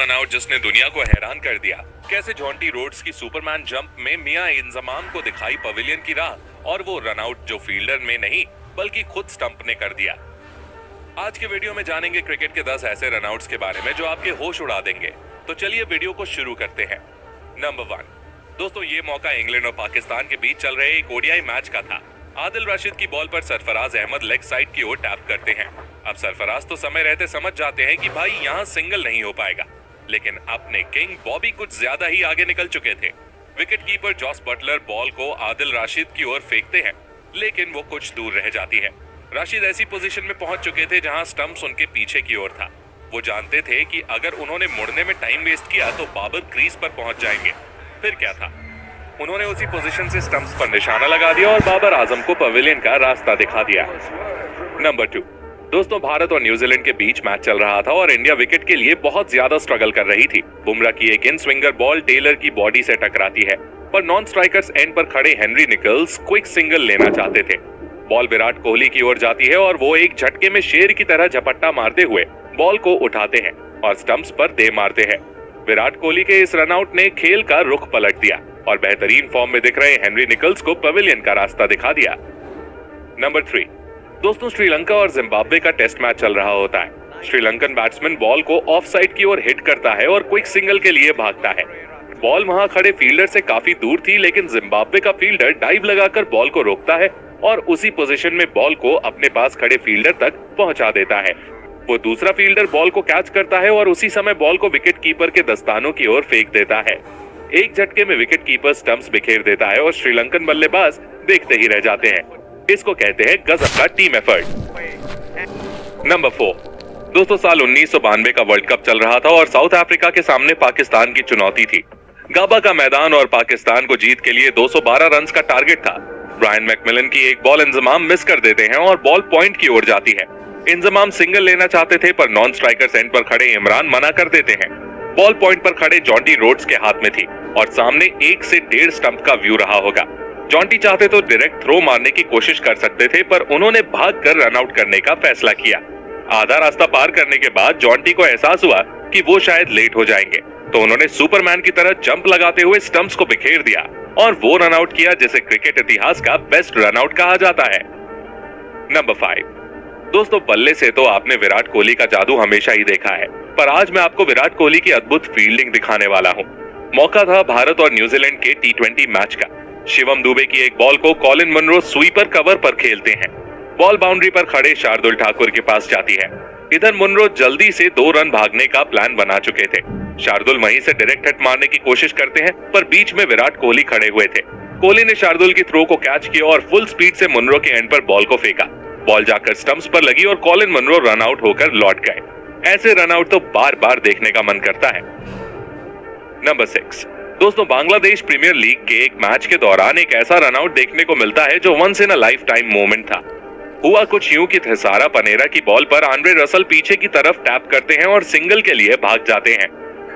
Runout जिसने दुनिया को हैरान कर दिया। कैसे जॉन्टी रोड्स की सुपरमैन जंप में मियां इंजमाम को दिखाई पवेलियन की राह और वो रनआउट जो फील्डर में नहीं बल्कि खुद स्टंप ने कर दिया। आज के वीडियो में जानेंगे क्रिकेट के 10 ऐसे रनआउट्स के बारे में जो आपके होश उड़ा देंगे। तो चलिए वीडियो को शुरू करते हैं। नंबर 1 दोस्तों, ये मौका इंग्लैंड और पाकिस्तान के बीच चल रहे एक ओडीआई मैच का था। आदिल राशिद की बॉल पर सरफराज अहमद लेग साइड की ओर टैप करते हैं। अब सरफराज तो समय रहते समझ जाते हैं कि भाई यहाँ सिंगल नहीं हो पाएगा, लेकिन अपने किंग बॉबी कुछ ज्यादा ही आगे निकल चुके थे। Wicket keeper Jos Buttler ball को आदिल राशिद की ओर फेंकते हैं, लेकिन वो कुछ दूर रह जाती है। राशिद ऐसी पोजीशन में पहुंच चुके थे जहां स्टंप्स उनके पीछे की ओर था। वो जानते थे कि अगर उन्होंने मुड़ने में टाइम वेस्ट किया तो बाबर क्रीज पर पहुंच जाएंगे। फिर क्या था, उन्होंने उसी पोजीशन से स्टंप्स पर निशाना लगा दिया और बाबर आजम को पवेलियन का रास्ता दिखा दिया। नंबर 2 दोस्तों, भारत और न्यूजीलैंड के बीच मैच चल रहा था और इंडिया विकेट के लिए बहुत ज्यादा स्ट्रगल कर रही थी। बुमराह की एक इन स्विंगर बॉल टेलर की बॉडी से टकराती है, पर नॉन स्ट्राइकर्स एंड पर खड़े हेनरी निकल्स क्विक सिंगल लेना चाहते थे। बॉल विराट कोहली की ओर जाती है और वो एक झटके में शेर की तरह झपट्टा मारते हुए बॉल को उठाते हैं और स्टंप्स पर दे मारते हैं। विराट कोहली के इस रनआउट ने खेल का रुख पलट दिया और बेहतरीन फॉर्म में दिख रहे हेनरी निकल्स को पवेलियन का रास्ता दिखा दिया। नंबर 3 दोस्तों, श्रीलंका और जिम्बाब्वे का टेस्ट मैच चल रहा होता है। श्रीलंकन बैट्समैन बॉल को ऑफ साइड की ओर हिट करता है और क्विक सिंगल के लिए भागता है। बॉल वहां खड़े फील्डर से काफी दूर थी, लेकिन जिम्बाब्वे का फील्डर डाइव लगाकर बॉल को रोकता है और उसी पोजीशन में बॉल को अपने पास खड़े फील्डर तक पहुंचा देता है। वो दूसरा फील्डर बॉल को कैच करता है और उसी समय बॉल को विकेट कीपर के दस्तानों की ओर फेंक देता है। एक झटके में विकेट कीपर स्टंप्स बिखेर देता है और श्रीलंकन बल्लेबाज देखते ही रह जाते हैं। इसको कहते हैं गजब का टीम एफर्ट। नंबर 4 दोस्तों, साल 1992 का वर्ल्ड कप चल रहा था और साउथ अफ्रीका के सामने पाकिस्तान की चुनौती थी। गाबा का मैदान और पाकिस्तान को जीत के लिए 212 रन का टारगेट था। ब्रायन मैकमिलन की एक बॉल इंजमाम मिस कर देते हैं और बॉल पॉइंट की ओर जाती है। इंजमाम सिंगल लेना चाहते थे, पर नॉन स्ट्राइकर एंड पर खड़े इमरान मना कर देते हैं। बॉल पॉइंट पर खड़े जॉन्टी रोड्स के हाथ में थी और सामने 1 से 1.5 स्टंप का व्यू रहा होगा। जॉन्टी चाहते तो डायरेक्ट थ्रो मारने की कोशिश कर सकते थे, पर उन्होंने भागकर रन आउट करने का फैसला किया। आधा रास्ता पार करने के बाद जॉन्टी को एहसास हुआ कि वो शायद लेट हो जाएंगे, तो उन्होंने सुपरमैन की तरह जंप लगाते हुए स्टंप्स को बिखेर दिया और वो रन आउट किया जिसे क्रिकेट इतिहास का बेस्ट रन आउट कहा जाता है। नंबर 5 दोस्तों, बल्ले से तो आपने विराट कोहली का जादू हमेशा ही देखा है, पर आज मैं आपको विराट कोहली की अद्भुत फील्डिंग दिखाने वाला हूँ। मौका था भारत और न्यूजीलैंड के T20 मैच का। शिवम दुबे की एक बॉल को कॉलिन मनरो स्वीपर कवर पर खेलते हैं। बॉल बाउंड्री पर खड़े शार्दुल ठाकुर के पास जाती है। इधर मुनरो जल्दी से 2 रन भागने का प्लान बना चुके थे। शार्दुल वहीं से डायरेक्ट हिट मारने की कोशिश करते हैं, पर बीच में विराट कोहली खड़े हुए थे। कोहली ने शार्दुल की थ्रो को कैच किया और फुल स्पीड से मुनरो के एंड पर बॉल को फेंका। बॉल जाकर स्टंप्स पर लगी और कॉलिन मनरो रन आउट होकर लौट गए। ऐसे रन आउट तो बार बार देखने का मन करता है। नंबर 6 दोस्तों, बांग्लादेश प्रीमियर लीग के एक मैच के दौरान एक ऐसा रन आउट देखने को मिलता है जो once in a lifetime moment था। हुआ कुछ यूं कि थेसारा पनेरा की बॉल पर आंद्रे रसल पीछे की तरफ टैप करते हैं और सिंगल के लिए भाग जाते हैं।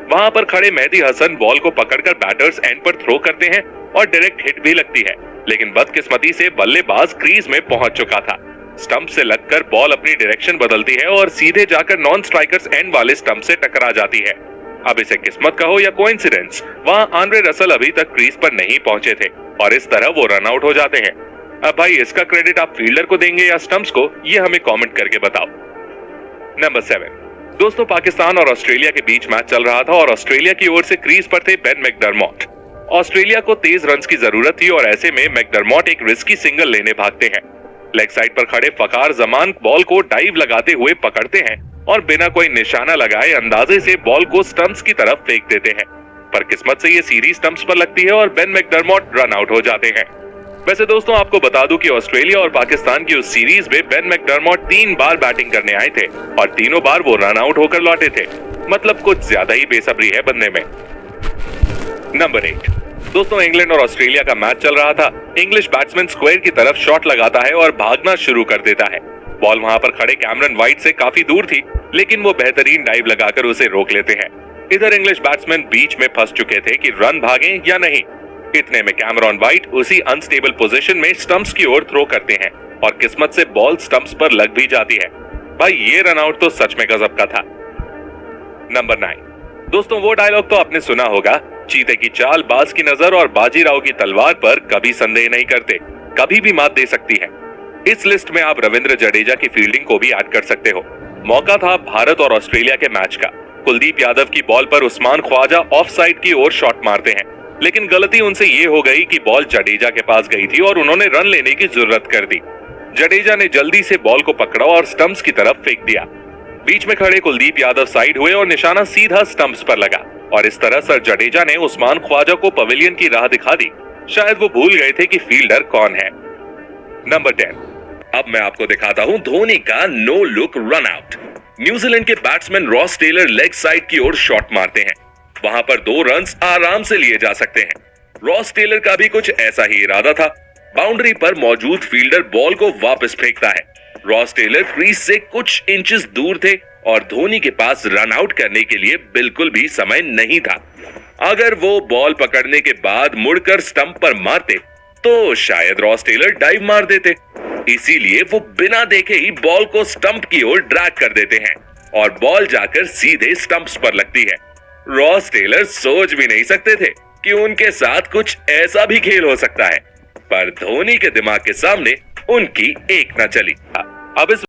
वहां पर खड़े मेहदी हसन बॉल को पकड़कर बैटर्स एंड पर थ्रो करते हैं और डायरेक्ट हिट भी लगती है, लेकिन बदकिस्मती से बल्लेबाज क्रीज में पहुंच चुका था। स्टंप से लगकर बॉल अपनी डायरेक्शन बदलती है और सीधे जाकर नॉन स्ट्राइकर्स एंड वाले स्टंप से टकरा जाती है। अब इसे किस्मत कहो या कोइंसिडेंस, वहां आंद्रे रसल अभी तक क्रीज पर नहीं पहुंचे थे और इस तरह वो रन आउट हो जाते हैं। अब भाई, इसका क्रेडिट आप फील्डर को देंगे या स्टंप्स को, ये हमें कमेंट करके बताओ। नंबर 7 दोस्तों, पाकिस्तान और ऑस्ट्रेलिया के बीच मैच चल रहा था और ऑस्ट्रेलिया की ओर से क्रीज पर थे बेन मैकडरमॉट। ऑस्ट्रेलिया को तेज रन की जरूरत थी और ऐसे में मैकडरमॉट एक रिस्की सिंगल लेने भागते हैं। लेग साइड पर खड़े फकार जमान बॉल को डाइव लगाते हुए पकड़ते हैं और बिना कोई निशाना लगाए अंदाजे से बॉल को स्टंप्स की तरफ फेंक देते हैं, पर किस्मत से ये सीधी स्टंप्स पर लगती है और बेन मैकडरमॉट रन आउट हो जाते हैं। वैसे दोस्तों, आपको बता दूं कि ऑस्ट्रेलिया और पाकिस्तान की उस सीरीज में बेन मैकडरमॉट 3 बार बैटिंग करने आए थे और तीनों बार वो रन आउट होकर लौटे थे। मतलब कुछ ज्यादा ही बेसब्री है बनने में। नंबर 8 दोस्तों, इंग्लैंड और ऑस्ट्रेलिया का मैच चल रहा था। इंग्लिश बैट्समैन स्क्वायर की तरफ शॉट लगाता है और भागना शुरू कर देता है। बॉल वहां पर खड़े कैमरन वाइट से काफी दूर थी, लेकिन वो बेहतरीन डाइव लगाकर उसे रोक लेते हैं। इधर इंग्लिश बैट्समैन बीच में फंस चुके थे कि रन भागें या नहीं। इतने में कैमरन वाइट उसी अनस्टेबल पोजीशन में स्टंप्स की ओर थ्रो करते हैं और किस्मत से बॉल स्टंप्स पर लग भी जाती है। भाई, ये रन आउट तो सच में गजब का था। नंबर 9 दोस्तों वो डायलॉग तो आपने सुना होगा, चीते की चाल बाज की नजर और बाजीराव की तलवार पर कभी संदेह नहीं करते, कभी भी मात दे सकती है। इस लिस्ट में आप रविंद्र जडेजा की फील्डिंग को भी ऐड कर सकते हो। मौका था भारत और ऑस्ट्रेलिया के मैच का। कुलदीप यादव की बॉल पर उस्मान ख्वाजा ऑफ साइड की ओर शॉट मारते हैं, लेकिन गलती उनसे ये हो गई कि बॉल जडेजा के पास गई थी और उन्होंने रन लेने की जरूरत कर दी। जडेजा ने जल्दी से बॉल को पकड़ा और स्टंप्स की तरफ फेंक दिया। बीच में खड़े कुलदीप यादव साइड हुए और निशाना सीधा स्टंप्स पर लगा और इस तरह सर जडेजा ने उस्मान ख्वाजा को पवेलियन की राह दिखा दी। शायद वो भूल गए थे कि फील्डर कौन है। नंबर 10, अब मैं आपको दिखाता हूं धोनी का no look run out. New Zealand के batsman Ross Taylor leg side की ओर शॉट मारते हैं। वहां पर 2 रन्स आराम से लिए जा सकते हैं। रॉस टेलर का भी कुछ ऐसा ही इरादा था। बाउंड्री पर मौजूद फील्डर बॉल को वापस फेंकता है। रॉस टेलर क्रीज से कुछ इंचेस दूर थे और धोनी के पास रन आउट करने के लिए बिल्कुल भी समय नहीं था। अगर वो बॉल पकड़ने के बाद मुड़कर स्टंप पर मारते तो शायद रॉस टेलर डाइव मार देते। इसीलिए वो बिना देखे ही बॉल को स्टंप की ओर ड्रैग कर देते हैं और बॉल जाकर सीधे स्टंप्स पर लगती है। रॉस टेलर सोच भी नहीं सकते थे कि उनके साथ कुछ ऐसा भी खेल हो सकता है, पर धोनी के दिमाग के सामने उनकी एक न चली। अब इस